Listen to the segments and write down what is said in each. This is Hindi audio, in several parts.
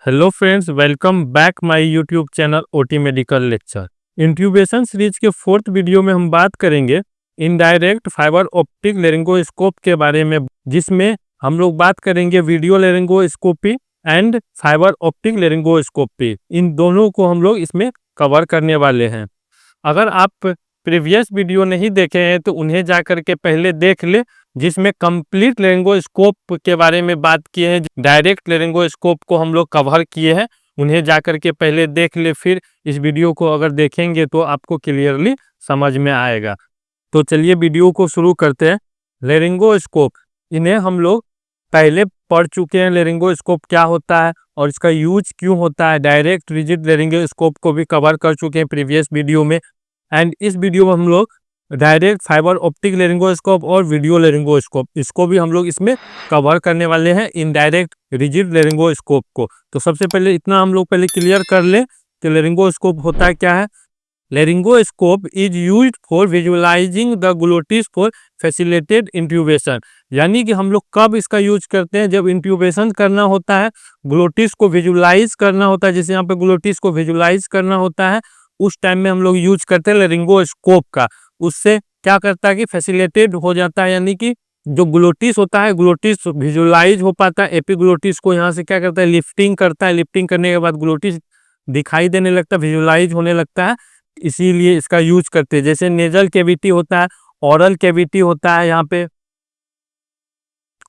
Hello friends, welcome back my YouTube channel OT medical lecture. Intubation series के फोर्थ वीडियो में हम बात करेंगे इनडायरेक्ट फाइबर ऑप्टिक लेरिंगोस्कोप के बारे में, जिसमें हम लोग बात करेंगे वीडियो लेरिंगोस्कोपी एंड फाइबर ऑप्टिक लेरिंगोस्कोपी। इन दोनों को हम लोग इसमें कवर करने वाले हैं। अगर आप प्रीवियस वीडियो नहीं देखे हैं तो उन्हें जाकर के पहले देख ले, जिसमें कंप्लीट लेरिंगोस्कोप के बारे में बात किए हैं। डायरेक्ट लेरिंगोस्कोप को हम लोग कवर किए हैं, उन्हें जाकर के पहले देख ले, फिर इस वीडियो को अगर देखेंगे तो आपको क्लियरली समझ में आएगा। तो चलिए वीडियो को शुरू करते हैं। लेरिंगोस्कोप, इन्हें हम लोग पहले पढ़ चुके हैं। लेरिंगोस्कोप क्या होता है और इसका यूज क्यों होता है। डायरेक्ट रिजिड लेरिंगोस्कोप को भी कवर कर चुके हैं प्रीवियस वीडियो में। एंड इस वीडियो में हम लोग डायरेक्ट फाइबर ऑप्टिक लेरिंगोस्कोप और वीडियो लेरिंगोस्कोप, इसको भी हम लोग इसमें कवर करने वाले हैं, इनडायरेक्ट रिजिड लेरिंगोस्कोप को। तो सबसे पहले इतना हम लोग पहले क्लियर कर ले कि लेरिंगोस्कोप होता क्या है। Laryngoscope is used for visualising the glottis for facilitated intubation. यानी कि हम लोग कब इसका यूज करते हैं, जब इंट्यूबेशन करना होता है, ग्लोटिस को विजुअलाइज करना होता है। जैसे यहाँ पे ग्लोटिस को विजुअलाइज करना होता है, उस टाइम में हम लोग यूज करते हैं लेरिंगोस्कोप का। उससे क्या करता है कि फैसिलिटेट हो जाता है, यानी कि जो ग्लोटिस होता है, ग्लोटिस विजुअलाइज हो पाता है। एपिग्लोटिस को यहाँ से क्या करता है, लिफ्टिंग करता है। लिफ्टिंग करने के बाद ग्लोटिस दिखाई देने लगता है, विजुअलाइज होने लगता है, इसीलिए इसका यूज करते हैं। जैसे नेजल कैविटी होता है, ओरल कैविटी होता है, यहाँ पे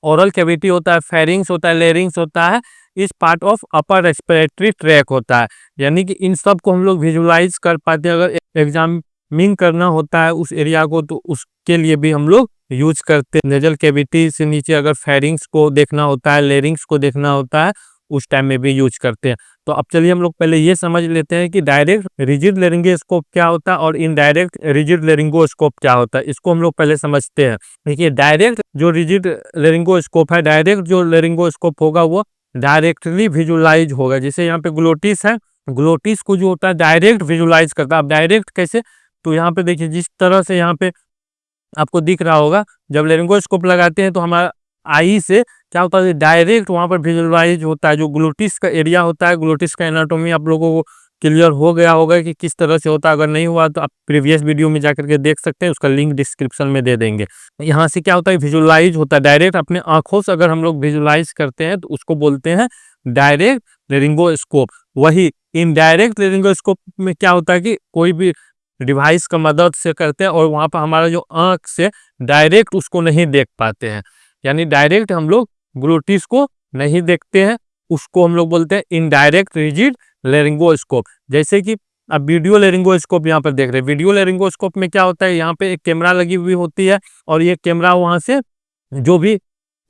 ओरल कैविटी होता है, फेरिंग्स होता है, लेरिंग्स होता है, इस part of upper respiratory tract होता है। यानी कि इन सब को हम लोग विजुअलाइज कर पाते हैं। अगर एग्जामिंग करना होता है उस एरिया को, तो उसके लिए भी हम लोग यूज करते हैं। नेजल कैविटी से नीचे अगर फेरिंग्स को देखना होता है, लेरिंग्स को देखना होता है, उस टाइम में भी यूज करते हैं। तो अब चलिए हम लोग पहले ये समझ लेते हैं कि डायरेक्ट रिजिड लेरिंगोस्कोप क्या होता है और इनडायरेक्ट रिजिड लेरिंगोस्कोप क्या होता है। इसको हम लोग पहले समझते हैं। देखिए, डायरेक्ट जो रिजिड लेरिंगोस्कोप है, डायरेक्ट जो लेरिंगोस्कोप होगा वो डायरेक्टली विजुअलाइज होगा। जैसे यहाँ पे ग्लोटिस है, ग्लोटिस को जो होता है डायरेक्ट विजुअलाइज करता है। अब डायरेक्ट कैसे, तो यहाँ पे देखिए जिस तरह से यहाँ पे आपको दिख रहा होगा, जब लेरिंगोस्कोप लगाते हैं तो हमारा आई से क्या होता है, डायरेक्ट वहां पर विजुअलाइज होता है। जो ग्लोटिस का एरिया होता है, ग्लोटिस का एनाटॉमी आप लोगों को क्लियर हो गया होगा कि किस तरह से होता है। अगर नहीं हुआ तो आप प्रीवियस वीडियो में जाकर के देख सकते हैं, उसका लिंक डिस्क्रिप्शन में दे देंगे। यहाँ से क्या होता है, विजुअलाइज होता है डायरेक्ट। अपने आंखों से अगर हम लोग विजुअलाइज करते हैं तो उसको बोलते हैं डायरेक्ट लेरिंगोस्कोप। वही इनडायरेक्ट लेरिंगोस्कोप में क्या होता है कि कोई भी डिवाइस का मदद से करते हैं और वहां पर हमारा जो आंख से डायरेक्ट उसको नहीं देख पाते हैं। यानी डायरेक्ट हम लोग ग्लोटिस को नहीं देखते हैं, उसको हम लोग बोलते हैं इनडायरेक्ट रिजिड लेरिंगोस्कोप। जैसे कि अब वीडियो लेरिंगोस्कोप यहाँ पर देख रहे हैं। वीडियो लेरिंगोस्कोप में क्या होता है, यहाँ पे एक कैमरा लगी हुई होती है और ये कैमरा वहां से जो भी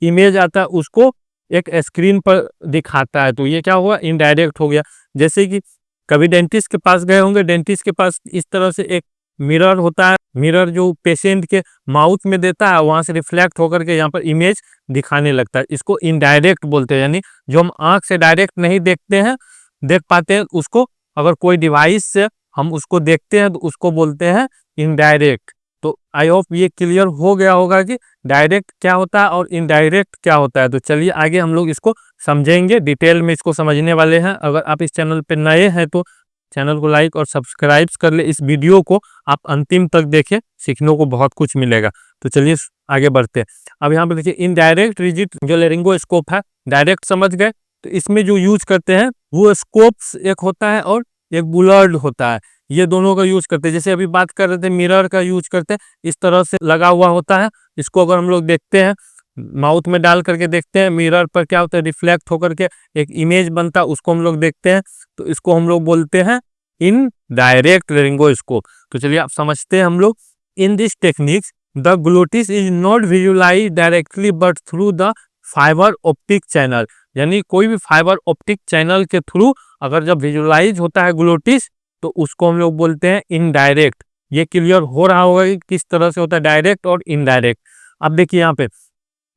इमेज आता है उसको एक स्क्रीन पर दिखाता है। तो ये क्या हुआ, इनडायरेक्ट हो गया। जैसे कि कभी डेंटिस्ट के पास गए होंगे, डेंटिस्ट के पास इस तरह से एक मिरर होता है। मिरर जो पेशेंट के माउथ में देता है, वहां से रिफ्लेक्ट होकर के यहाँ पर इमेज दिखाने लगता है। इसको इनडायरेक्ट बोलते हैं। यानी जो हम आंख से डायरेक्ट नहीं देखते हैं, देख पाते हैं, उसको अगर कोई डिवाइस से हम उसको देखते हैं तो उसको बोलते हैं इनडायरेक्ट। तो आई होप ये क्लियर हो गया होगा कि डायरेक्ट क्या होता है और इनडायरेक्ट क्या होता है। तो चलिए आगे हम लोग इसको समझेंगे, डिटेल में इसको समझने वाले हैं। अगर आप इस चैनल पर नए हैं तो चैनल को लाइक और सब्सक्राइब कर ले। इस वीडियो को आप अंतिम तक देखें, सीखने को बहुत कुछ मिलेगा। तो चलिए आगे बढ़ते हैं। अब यहाँ पे देखिए, इनडायरेक्ट रिजिड जो लेरिंगोस्कोप है, डायरेक्ट समझ गए। तो इसमें जो यूज करते हैं वो स्कोप्स एक होता है और एक बुलर्ड होता है। ये दोनों का यूज करते हैं। जैसे अभी बात कर रहे थे, मिरर का यूज करते हैं, इस तरह से लगा हुआ होता है। इसको अगर हम लोग देखते हैं, माउथ में डाल करके देखते हैं, मिरर पर क्या होता है, रिफ्लेक्ट होकर के एक इमेज बनता है, उसको हम लोग देखते हैं। तो इसको हम लोग बोलते हैं इन डायरेक्ट लेरिंगोस्कोप। तो चलिए आप समझते हैं हम लोग। In this techniques the glottis is not visualise directly but through the fibre optic channel. यानी कोई भी फाइबर ऑप्टिक चैनल के थ्रू अगर जब विजुअलाइज होता है ग्लोटिस, तो उसको हम लोग बोलते हैं इनडायरेक्ट। ये क्लियर हो रहा होगा कि किस तरह से होता है डायरेक्ट और इनडायरेक्ट। अब देखिए यहाँ पे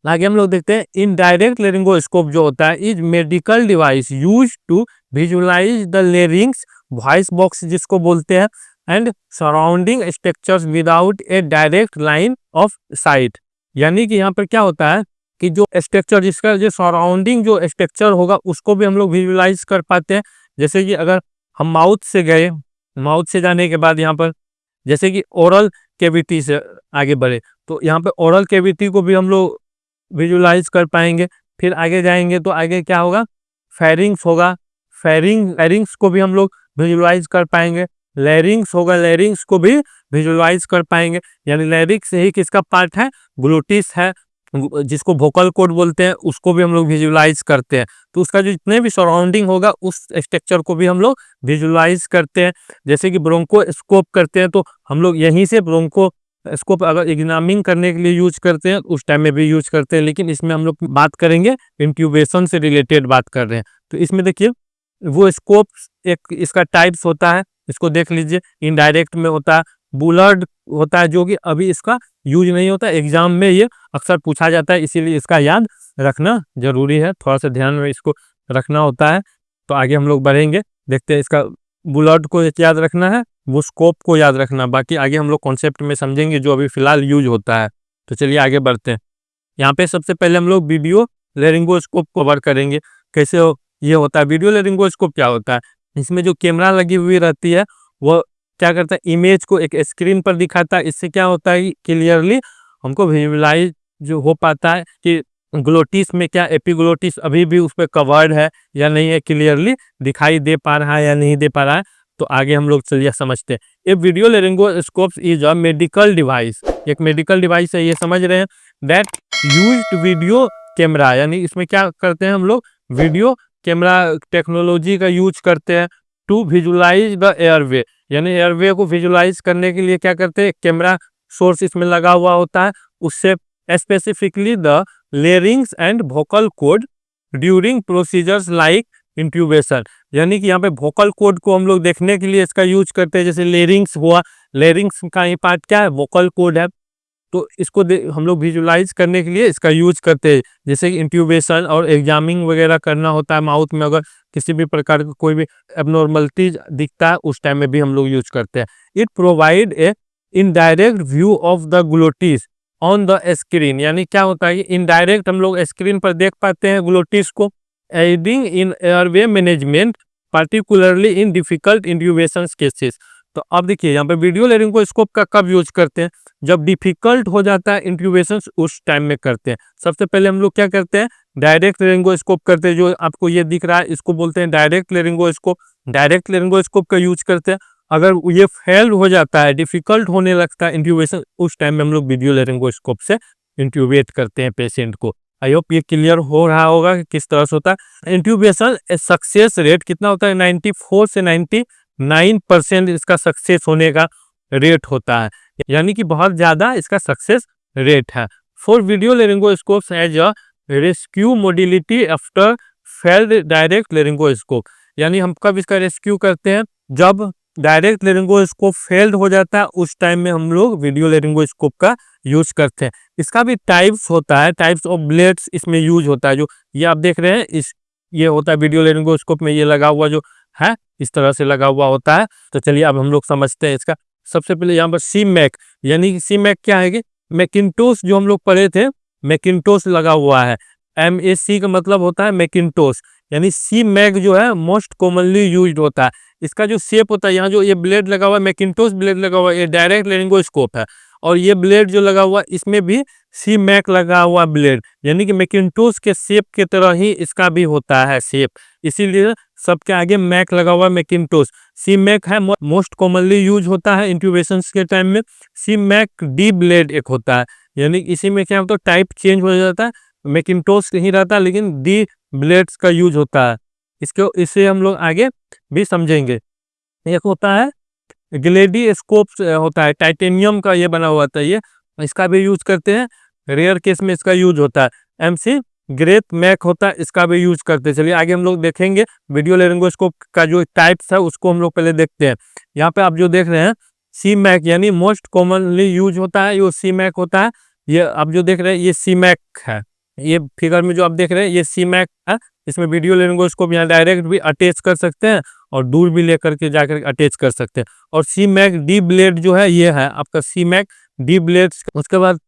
आगे हम लोग देखते हैं, इनडायरेक्ट लेरिंगोस्कोप जो होता है is medical device use to visualise the larynx voice box जिसको बोलते हैं and surrounding structures without a direct line of sight. यानी कि यहाँ पर क्या होता है कि जो स्ट्रक्चर जिसका जो सराउंडिंग जो स्ट्रक्चर होगा उसको भी हम लोग विजुलाइज कर पाते हैं। जैसे कि अगर हम माउथ से गए, माउथ से जाने के बाद यहाँ पर जैसे कि ओरल कैविटी से आगे बढ़े तो यहाँ पे ओरल कैविटी को भी हम लोग विजुलाइज कर पाएंगे। फिर आगे जाएंगे तो आगे क्या होगा, फेरिंग्स होगा, फेरिंग्स को भी हम लोग विजुलाइज कर पाएंगे। लैरिंग्स होगा, लैरिंग्स को भी विजुलाइज कर पाएंगे। यानी लैरिंग्स ही किसका पार्ट है, ग्लोटिस है, जिसको वोकल कॉर्ड बोलते हैं, उसको भी हम लोग विजुलाइज करते हैं। तो उसका जो जितने भी सराउंडिंग होगा उस स्ट्रक्चर को भी हम लोग विजुलाइज करते हैं। जैसे कि ब्रोंकोस्कोप करते हैं तो हम लोग यहीं से ब्रोंकोस्कोप अगर एग्जामिनिंग करने के लिए यूज करते हैं उस टाइम में भी यूज करते हैं, लेकिन इसमें हम लोग बात करेंगे इंट्यूबेशन से रिलेटेड बात कर रहे हैं। तो इसमें देखिए वो स्कोप एक इसका टाइप्स होता है, इसको देख लीजिए। इनडायरेक्ट में होता है, बुलर्ड होता है जो कि अभी इसका यूज नहीं होता, एग्जाम में ये अक्सर पूछा जाता है, इसीलिए इसका याद रखना जरूरी है, थोड़ा सा ध्यान में इसको रखना होता है। तो आगे हम लोग बढ़ेंगे, देखते हैं इसका बुलर्ड को याद रखना है, वो स्कोप को याद रखना, बाकी आगे हम लोग कॉन्सेप्ट में समझेंगे जो अभी फिलहाल यूज होता है। तो चलिए आगे बढ़ते हैं। यहाँ पे सबसे पहले हम लोग वीडियो लेरिंगोस्कोप कवर करेंगे। कैसे ये होता है वीडियो लेरिंगोस्कोप, क्या होता है, इसमें जो कैमरा लगी हुई रहती है वो क्या करता है, इमेज को एक स्क्रीन पर दिखाता है। इससे क्या होता है, क्लियरली हमको विजुलाइज जो हो पाता है कि ग्लोटिस में क्या एपिग्लोटिस अभी भी उस पर कवर्ड है या नहीं है, क्लियरली दिखाई दे पा रहा है या नहीं दे पा रहा है। तो आगे हम लोग चलिए समझते हैं। ये video laryngoscope is a medical device, एक मेडिकल डिवाइस है, ये समझ रहे हैं, दैट यूज्ड वीडियो कैमरा, यानी इसमें क्या करते हैं हम लोग, वीडियो कैमरा टेक्नोलॉजी का यूज करते हैं टू विजुलाइज द एयरवे, यानी एयरवे को विजुलाइज करने के लिए क्या करते हैं, कैमरा सोर्स इसमें लगा हुआ होता है, उससे specifically the larynx and vocal cord during procedures like intubation, यानी कि यहाँ पे वोकल कॉर्ड को हम लोग देखने के लिए इसका यूज करते हैं। जैसे लेरिंग्स हुआ, लेरिंग्स का ही पार्ट क्या है, वोकल कॉर्ड है, तो इसको हम लोग विजुलाइज करने के लिए इसका यूज करते हैं। जैसे कि इंट्यूबेशन और एग्जामिंग वगैरह करना होता है माउथ में, अगर किसी भी प्रकार का कोई भी एबनॉर्मलिटी दिखता है उस टाइम में भी हम लोग यूज करते हैं। It provide a indirect view of the glottis on the screen, यानी क्या होता है, इनडायरेक्ट हम लोग स्क्रीन पर देख पाते हैं ग्लोटिस को, adding in airway management particularly in difficult intubation cases. तो अब देखिए यहाँ पे वीडियो लेरिंगोस्कोप का कब यूज करते हैं, जब डिफिकल्ट हो जाता है इंट्यूबेशन उस टाइम में करते हैं। सबसे पहले हम लोग क्या करते हैं, डायरेक्ट लेरिंगोस्कोप करते हैं, जो आपको ये दिख रहा है इसको बोलते हैं डायरेक्ट लेरिंगोस्कोप। डायरेक्ट लेरिंगोस्कोप का यूज करते हैं। अगर ये फेल हो जाता है, डिफिकल्ट होने लगता है इंट्यूबेशन, उस टाइम में हम लोग वीडियो लेरिंगोस्कोप से इंट्यूबेट करते हैं पेशेंट को। आई होप ये क्लियर हो रहा होगा कि किस तरह से होता है इंट्यूबेशन। सक्सेस रेट कितना होता है, 94 से 99% इसका सक्सेस होने का रेट होता है, यानी कि बहुत ज्यादा इसका सक्सेस रेट है। For video laryngoscope as a rescue modality after failed direct laryngoscope, यानी हम कब इसका रेस्क्यू करते हैं, जब डायरेक्ट लेरिंगोस्कोप फेल्ड हो जाता है उस टाइम में हम लोग वीडियो लेरिंगोस्कोप का यूज करते हैं। इसका भी टाइप्स होता है, टाइप्स ऑफ ब्लेड्स इसमें यूज होता है। जो ये आप देख रहे हैं ये होता है वीडियो लेरिंगोस्कोप में, ये लगा हुआ जो है इस तरह से लगा हुआ होता है। तो चलिए अब हम लोग समझते हैं इसका। सबसे पहले यहाँ पर सी मैक, यानी सी मैक क्या है कि मैकिंटोश, जो हम लोग पढ़े थे मैकिंटोश लगा हुआ है, MAC का मतलब होता है मैकिंटोश, यानी सी मैक जो है मोस्ट कॉमनली यूज्ड होता है। इसका जो शेप होता है, यहाँ जो ये ब्लेड लगा हुआ है मैकिंटोश ब्लेड लगा हुआ है, ये डायरेक्ट लेरिंगोस्कोप है, और ये ब्लेड जो लगा हुआ है इसमें भी सी मैक लगा हुआ ब्लेड, यानी कि मैकिंटोश के शेप के तरह ही इसका भी होता है शेप, इसीलिए सबके आगे मैक लगा हुआ मैकिंटोश। सी मैक है मोस्ट कॉमनली यूज होता है इंट्यूबेशन के टाइम में। सी मैक डी ब्लेड एक होता है, यानी इसी में क्या होता है, टाइप चेंज हो जाता है, मैकिंटोश नहीं रहता है, लेकिन डी ब्लेड्स का यूज होता है। इसे हम लोग आगे भी समझेंगे। एक होता है ग्लेडिस्कोप होता है, टाइटेनियम का ये बना हुआ था, ये इसका भी यूज करते हैं, रेयर केस में इसका यूज होता है। MC ग्रेथ मैक होता है, इसका भी यूज करते हैं। चलिए आगे हम लोग देखेंगे वीडियो लेरिंगोस्कोप का जो टाइप्स है उसको हम लोग पहले देखते हैं। यहाँ पे आप जो देख रहे हैं सी मैक, यानी मोस्ट कॉमनली यूज होता है, ये सी मैक होता है। ये आप जो देख रहे हैं ये सी मैक है, ये फिगर में जो आप देख रहे हैं ये सी मैक है। इसमें वीडियो लेरिंगोस्कोप यहाँ डायरेक्ट भी अटैच कर सकते हैं और दूर भी लेकर के जाकर अटैच कर सकते हैं। और सी मैक डी ब्लेड जो है ये है आपका सी मैक डी ब्लेड। उसके बाद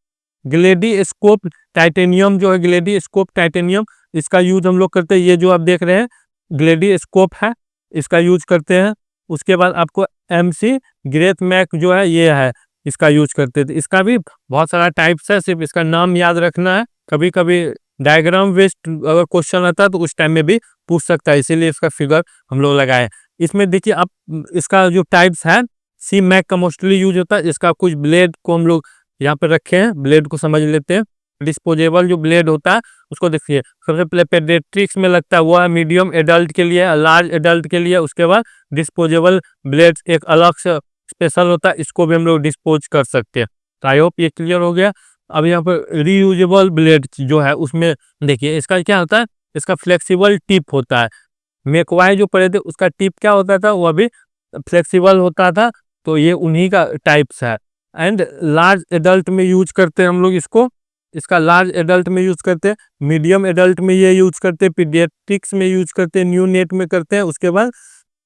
ग्लेडीस्कोप टाइटेनियम जो है, ग्लेडीस्कोप टाइटेनियम, इसका यूज हम लोग करते हैं। ये जो आप देख रहे हैं ग्लेडीस्कोप है, इसका यूज करते हैं। उसके बाद आपको MC ग्रेथ मैक जो है ये है, इसका यूज करते थे। इसका भी बहुत सारा टाइप्स है, सिर्फ इसका नाम याद रखना है। कभी कभी डायग्राम बेस्ड अगर क्वेश्चन आता है तो उस टाइम में भी पूछ सकता है, इसीलिए इसका फिगर हम लोग लगाए। इसमें देखिए आप, इसका जो टाइप्स है C मैक का मोस्टली यूज होता है। इसका कुछ ब्लेड को हम लोग यहाँ पे रखे हैं, ब्लेड को समझ लेते हैं। डिस्पोजेबल जो ब्लेड होता है उसको देखिए, सबसे पहले पेडियाट्रिक्स में लगता है वो है मीडियम एडल्ट के लिए, लार्ज एडल्ट के लिए। उसके बाद डिस्पोजेबल ब्लेड एक अलग से स्पेशल होता है, इसको भी हम लोग डिस्पोज कर सकते हैं। तो आई होप ये क्लियर हो गया। अब यहाँ पर रीयूजेबल ब्लेड जो है उसमें देखिए इसका क्या होता है, इसका फ्लेक्सिबल टिप होता है। मेकवाई जो पड़े थे उसका टिप क्या होता था, वो भी फ्लेक्सिबल होता था। तो ये उन्हीं का टाइप्स है। एंड लार्ज एडल्ट में यूज करते हैं हम लोग इसको, इसका लार्ज एडल्ट में यूज करते हैं, मीडियम एडल्ट में ये यूज करते हैं, पीडियाट्रिक्स में यूज करते हैं, न्यू नेट में करते हैं। उसके बाद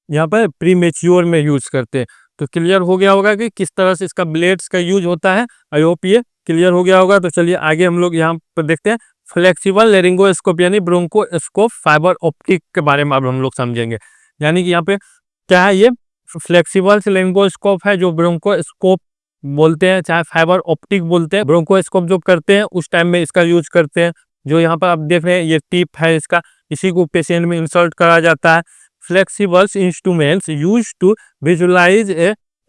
यहाँ पर प्री मेच्योर में यूज करते हैं। तो क्लियर हो गया होगा कि किस तरह से इसका ब्लेड्स का यूज होता है। आई होप ये क्लियर हो गया होगा। तो चलिए आगे हम लोग यहाँ पर देखते हैं फ्लेक्सिबल लेरिंगोस्कोप यानी ब्रोंकोस्कोप फाइबर ऑप्टिक के बारे में अब हम लोग समझेंगे। यानी कि यहाँ पे क्या है, ये फ्लेक्सिबल लेरिंगोस्कोप है जो ब्रोंकोस्कोप बोलते हैं, चाहे फाइबर ऑप्टिक बोलते हैं। ब्रोंकोस्कोप जो करते हैं उस टाइम में इसका यूज करते हैं। जो यहाँ पर आप देख रहे हैं ये टिप है इसका, इसी को पेशेंट में इंसर्ट करा जाता है। Flexible instruments use to visualise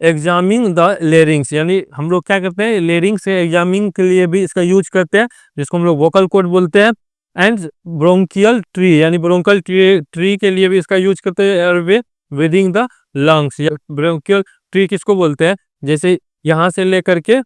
examine the larynx, यानी हम लोग क्या करते हैं लेरिंग से एग्जामिन के लिए भी इसका यूज करते हैं, जिसको हम लोग वोकल कॉर्ड बोलते हैं। एंड ब्रोंकियल ट्री यानी ब्रोंकल ट्री के लिए भी इसका यूज करते हैं, airway within the lungs. Bronchial tree किसको बोलते हैं, जैसे यहाँ से लेकर के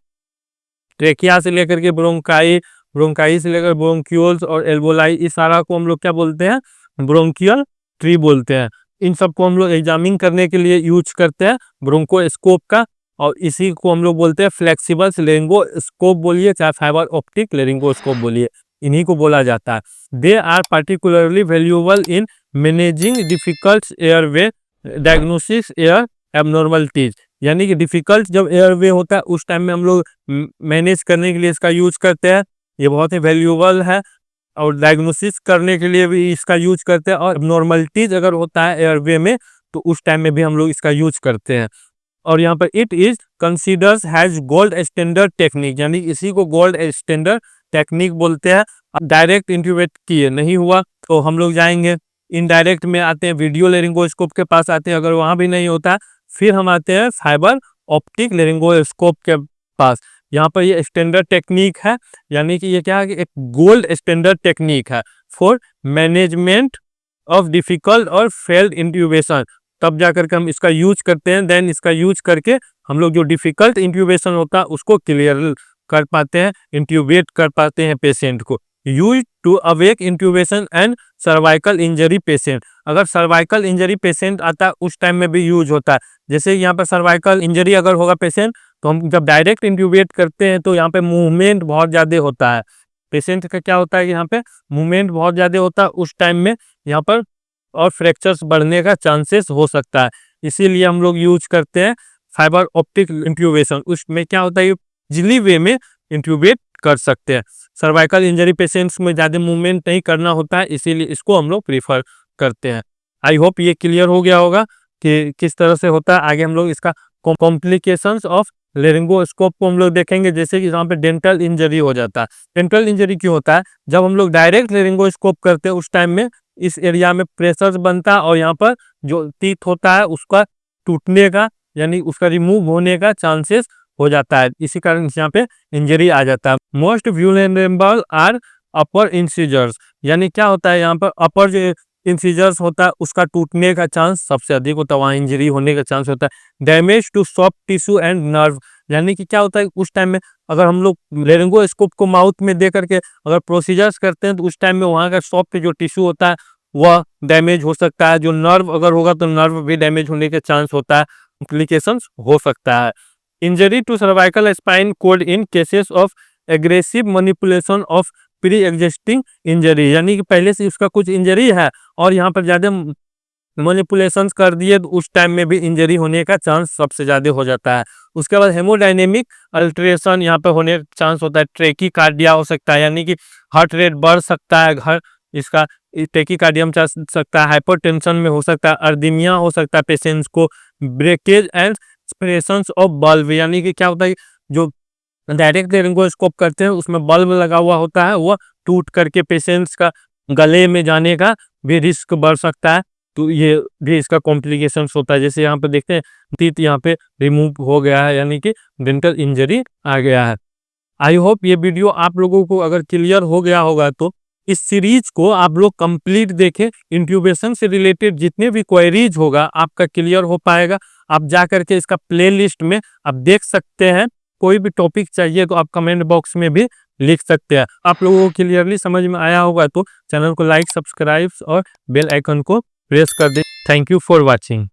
ट्रेकिया से लेकर के ब्रोंकाई, ब्रोंकाई से लेकर ब्रोंक्यूल्स और एल्वोलाई, इस सारा को हम लोग क्या बोलते हैं, ब्रोंकियल ट्री बोलते हैं। इन सबको हम लोग एग्जामिन करने के लिए यूज करते हैं ब्रोंकोस्कोप का, और इसी को हम लोग बोलते हैं फ्लेक्सिबल लेरिंगोस्कोप बोलिए, चाहे फाइबर ऑप्टिक लेरिंगोस्कोप बोलिए, इन्हीं को बोला जाता है। They are particularly valuable in managing difficult airway diagnosis air abnormalities, यानी कि डिफिकल्ट जब एयरवे होता है उस टाइम में हम लोग मैनेज करने के लिए इसका यूज करते हैं। ये बहुत ही वैल्यूएबल है, और डायग्नोसिस करने के लिए भी इसका यूज करते हैं। और एबनॉर्मलिटीज अगर होता है एयरवे में तो उस टाइम में भी हम लोग इसका यूज करते हैं। और यहाँ पर it is considers has gold standard technique, यानी इसी को गोल्ड स्टैंडर्ड टेक्निक बोलते हैं। डायरेक्ट इंट्यूबेट किए नहीं हुआ तो हम लोग जाएंगे इनडायरेक्ट में आते हैं, वीडियो लेरिंगोस्कोप के पास आते हैं। अगर वहां भी नहीं होता फिर हम आते हैं फाइबर ऑप्टिक लेरिंगोस्कोप के पास। यहाँ पर ये स्टैंडर्ड टेक्निक है, यानी कि ये क्या है कि एक गोल्ड स्टैंडर्ड टेक्निक है फॉर मैनेजमेंट ऑफ डिफिकल्ट और फेल्ड इंट्यूबेशन। तब जाकर के हम इसका यूज करते हैं। देन इसका यूज करके हम लोग जो डिफिकल्ट इंट्यूबेशन होता है उसको क्लियर कर पाते हैं, इंट्यूबेट कर पाते हैं पेशेंट को। Use to awake intubation and cervical injury patient, अगर सर्वाइकल इंजरी पेशेंट आता है उस टाइम में भी यूज होता है। जैसे यहाँ पर सर्वाइकल इंजरी अगर होगा पेशेंट, तो हम जब डायरेक्ट इंट्यूबेट करते हैं तो यहाँ पे मूवमेंट बहुत ज़्यादा होता है। पेशेंट का क्या होता है कि यहाँ पे मूवमेंट बहुत ज़्यादा होता है, उस टाइम में यहाँ पर और फ्रैक्चर्स बढ़ने का चांसेस हो सकता है। इसीलिए हम लोग यूज करते हैं फाइबर ऑप्टिक इंट्यूबेशन। उसमें क्या होता है, इजीली वे में इंट्यूबेट कर सकते हैं। सर्वाइकल इंजरी पेशेंट्स में ज़्यादा मूवमेंट नहीं करना होता है, इसीलिए इसको हम लोग प्रीफर करते हैं। आई होप ये क्लियर हो गया होगा कि किस तरह से होता है। आगे हम लोग इसका कॉम्प्लिकेशंस ऑफ लेरिंगोस्कोप को हम लोग देखेंगे। जैसे कि यहाँ पे डेंटल इंजरी हो जाता है। डेंटल इंजरी क्यों होता है, जब हम लोग डायरेक्ट लेरिंगोस्कोप करते हैं उस टाइम में इस एरिया में प्रेशर बनता है और यहाँ पर जो टीथ होता है उसका टूटने का यानी उसका रिमूव होने का चांसेस हो जाता है। इसी कारण यहाँ पे इंजरी आ जाता है। मोस्ट व्यूलरेबल आर अपर इंसिजर्स, यानी क्या होता है यहाँ पर अपर जो इंसिजर्स होता है उसका टूटने का चांस सबसे अधिक होता है, वहाँ इंजरी होने का चांस होता है। Damage to soft tissue and nerve, यानी कि क्या होता है उस टाइम में अगर हम लोग लेरिंगोस्कोप को माउथ में दे करके अगर प्रोसीजर्स करते हैं तो उस टाइम में वहाँ का सॉफ्ट जो टिश्यू होता है वह डैमेज हो सकता है। जो नर्व अगर होगा तो नर्व भी डैमेज होने के चांस होता है, कॉम्प्लिकेशंस हो सकता है। Injury to cervical spine cord in cases of aggressive manipulation of pre existing injury, यानी कि पहले से उसका कुछ इंजरी है और यहाँ पर ज़्यादा मैनिपुलेशंस कर दिए तो उस टाइम में भी इंजरी होने का चांस सबसे ज़्यादा हो जाता है। उसके बाद हेमोडायनेमिक अल्टरेशन यहाँ पे होने का चांस होता है। ट्रेकीकार्डिया हो सकता है, यानी कि हार्ट रेट बढ़ सकता है, इसका टेकीकार्डियम चल सकता है, हाइपरटेंशन में हो सकता है, अर्दीमिया हो सकता है पेशेंट्स को, breakage and expressions of bulb, यानी कि क्या होता है जो डायरेक्ट लेरिंगोस्कोप करते हैं उसमें बल्ब लगा हुआ होता है, वह टूट करके पेशेंट्स का गले में जाने का भी रिस्क बढ़ सकता है। तो ये भी इसका कॉम्प्लिकेशंस होता है। जैसे यहाँ पे देखते हैं टीथ यहाँ पे रिमूव हो गया है, यानी कि डेंटल इंजरी आ गया है। आई होप ये वीडियो आप लोगों को अगर क्लियर हो गया होगा तो इस सीरीज को आप लोग कंप्लीट देखें। इंट्यूबेशन से रिलेटेड जितने भी क्वेरीज होगा आपका क्लियर हो पाएगा। आप जा करके इसका प्लेलिस्ट में आप देख सकते हैं। कोई भी टॉपिक चाहिए तो आप कमेंट बॉक्स में भी लिख सकते हैं। आप लोगों को क्लियरली समझ में आया होगा तो चैनल को लाइक, सब्सक्राइब और बेल आइकन को प्रेस कर दें। Thank you for watching.